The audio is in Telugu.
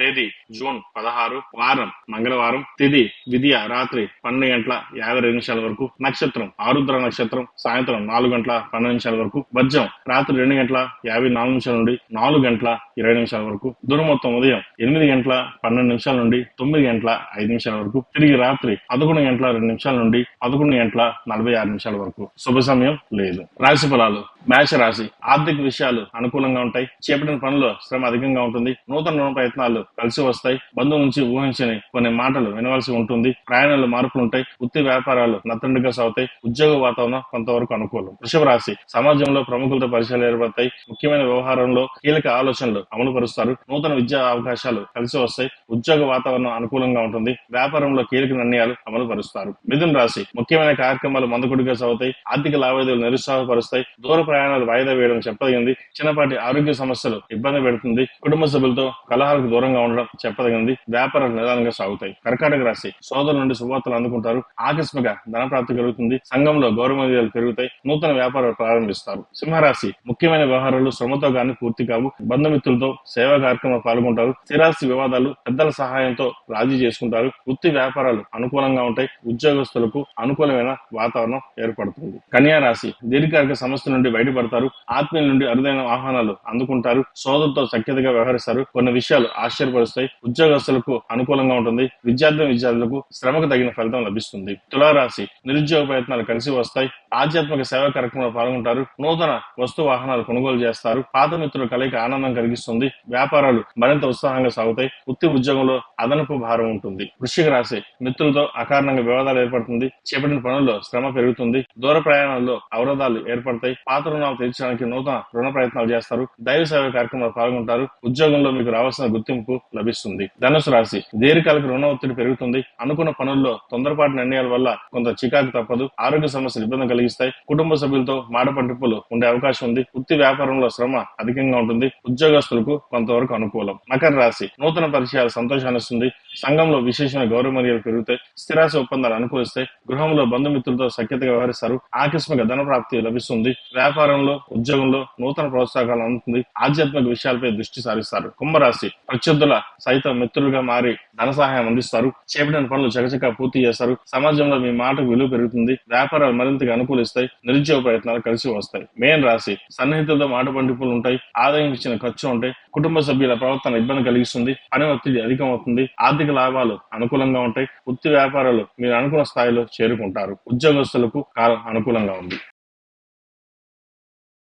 తేదీ జూన్ 16, వారం మంగళవారం, తిథి విధియ రాత్రి 12:52 వరకు, నక్షత్రం ఆరుద్ర నక్షత్రం సాయంత్రం 4:12 వరకు, వర్జం రాత్రి 2:54 నుండి 4:20 వరకు, దుర్ముహూర్తం ఉదయం 8:12 నుండి 9:05 వరకు, తిరిగి రాత్రి 11:02 నుండి 11:46 వరకు. శుభ సమయం లేదు. రాశి ఫలాలు. మేష రాశి. ఆర్థిక విషయాలు అనుకూలంగా ఉంటాయి. చేపట్టిన పనుల్లో శ్రమ అధికంగా ఉంటుంది. నూతన రుణ ప్రయత్నాలు కలిసి వస్తాయి. బంధువు నుంచి ఊహించని కొన్ని మాటలు వినవలసి ఉంటుంది. ప్రయాణాలు మార్పులు ఉంటాయి. వృత్తి వ్యాపారాలు నత్తనడిగా సాగుతాయి. ఉద్యోగ వాతావరణం కొంతవరకు అనుకూలం. వృషభ రాశి. సమాజంలో ప్రముఖులతో పరిచయాలు ఏర్పడతాయి. ముఖ్యమైన వ్యవహారంలో కీలక ఆలోచనలు అమలు పరుస్తారు. నూతన విద్యా అవకాశాలు కలిసి వస్తాయి. ఉద్యోగ వాతావరణం అనుకూలంగా ఉంటుంది. వ్యాపారంలో కీలక నిర్ణయాలు అమలు పరుస్తారు. మిథున రాశి. ముఖ్యమైన కార్యక్రమాలు మందకొడిగా సాగుతాయి. ఆర్థిక లావాదేవీలు నిరుత్సాహపరుస్తాయి. దూర ప్రయాణాలు వాయిదా వేయడం చెప్పదగింది. చిన్నపాటి ఆరోగ్య సమస్యలు ఇబ్బంది పెడుతుంది. కుటుంబ సభ్యులతో కలహాలకు దూరంగా ఉండడం చెప్పదగింది. వ్యాపారాలు నిదానంగా సాగుతాయి. కర్కాటక రాశి. సోదరుల నుండి శుభవార్తలు అందుకుంటారు. ఆకస్మిక ధనప్రాప్తి కలుగుతుంది. సంఘంలో గౌరవ మర్యాదలు పెరుగుతాయి. నూతన వ్యాపారాలు ప్రారంభిస్తారు. సింహరాశి. ముఖ్యమైన వ్యవహారాలు శ్రమతో గాని పూర్తి కావు. బంధుమిత్రులతో సేవా కార్యక్రమంలో పాల్గొంటారు. స్థిరాస్తి వివాదాలు పెద్దల సహాయంతో రాజీ చేసుకుంటారు. వృత్తి వ్యాపారాలు అనుకూలంగా ఉంటాయి. ఉద్యోగస్తులకు అనుకూలమైన వాతావరణం ఏర్పడుతుంది. కన్యా రాశి. దీర్ఘకాలిక సమస్య నుండి బయటపడతారు. ఆత్మీయుల నుండి అరుదైన ఆహ్వానాలు అందుకుంటారు. సోదరులతో సఖ్యతగా వ్యవహరిస్తారు. కొన్ని విషయాలు ఆశ్చర్యపరుస్తాయి. ఉద్యోగస్తులకు అనుకూలంగా ఉంటుంది. విద్యార్థులకు శ్రమకు తగిన ఫలితం లభిస్తుంది. తులారాశి. నిరుద్యోగ ప్రయత్నాలు కలిసి వస్తాయి. ఆధ్యాత్మిక సేవా కార్యక్రమంలో పాల్గొంటారు. నూతన వస్తు వాహనాలు కొనుగోలు చేస్తారు. పాత మిత్రుల కలయిక ఆనందం కలిగిస్తుంది. వ్యాపారాలు మరింత ఉత్సాహంగా సాగుతాయి. వృత్తి ఉద్యోగంలో అదనపు భారం ఉంటుంది. వృశ్చిక రాశి. మిత్రులతో అకారణంగా వివాదాలు ఏర్పడుతుంది. చేపట్టిన పనుల్లో శ్రమ పెరుగుతుంది. దూర ప్రయాణాల్లో అవరోధాలు ఏర్పడతాయి. పాత రుణాలు తీర్చడానికి నూతన రుణ ప్రయత్నాలు చేస్తారు. దైవ సేవ కార్యక్రమాలు పాల్గొంటారు. ఉద్యోగంలో మీకు రావాల్సిన గుర్తింపు లభిస్తుంది. ధనుసు రాశి. దీర్ఘకాలిక రుణ ఒత్తిడి పెరుగుతుంది. అనుకున్న పనుల్లో తొందరపాటు నిర్ణయాల వల్ల కొంత చికాకు తప్పదు. ఆరోగ్య సమస్యలు ఇబ్బంది కలిగిస్తాయి. కుటుంబ సభ్యులతో మాట పట్టింపులు ఉండే అవకాశం ఉంది. వృత్తి వ్యాపారంలో శ్రమ అధికంగా ఉంటుంది. ఉద్యోగస్తులకు కొంతవరకు అనుకూలం. మకర రాశి. నూతన పరిచయాలు సంతోషాన్ని ఇస్తుంది. సంఘంలో విశేషమైన గౌరవ మర్యాదలు పెరుగుతాయి. స్థిరాస్తి ఒప్పందాలు అనుకూలిస్తాయి. గృహంలో బంధుమిత్రులతో సఖ్యతగా వ్యవహరిస్తారు. ఆకస్మిక ధన ప్రాప్తి లభిస్తుంది. వ్యాపారంలో ఉద్యోగంలో నూతన ప్రోత్సాహాలు అందుతుంది. ఆధ్యాత్మిక విషయాలపై దృష్టి సారిస్తారు. కుంభరాశి. ప్రత్యర్థుల సైతం మిత్రులుగా మారి ధన సహాయం అందిస్తారు. చేపట్టిన పనులు చకచకా పూర్తి చేస్తారు. సమాజంలో మీ మాటకు విలువ పెరుగుతుంది. వ్యాపారాలు మరింతగా అనుకూలిస్తాయి. నిరుద్యోగ ప్రయత్నాలు కలిసి వస్తాయి. మేన్ రాశి. సన్నిహితులతో మాట పండిపులు ఉంటాయి. ఆదాయం ఇచ్చిన ఖర్చు ఉంటాయి. కుటుంబ సభ్యుల ప్రవర్తన ఇబ్బంది కలిగిస్తుంది. పని ఒత్తిడి అధికమవుతుంది. ఆర్థిక లాభాలు అనుకూలంగా ఉంటాయి. వృత్తి వ్యాపారాలు మీరు అనుకున్న స్థాయిలో చేరుకుంటారు. ఉద్యోగస్తులకు కాలం అనుకూలంగా ఉంది.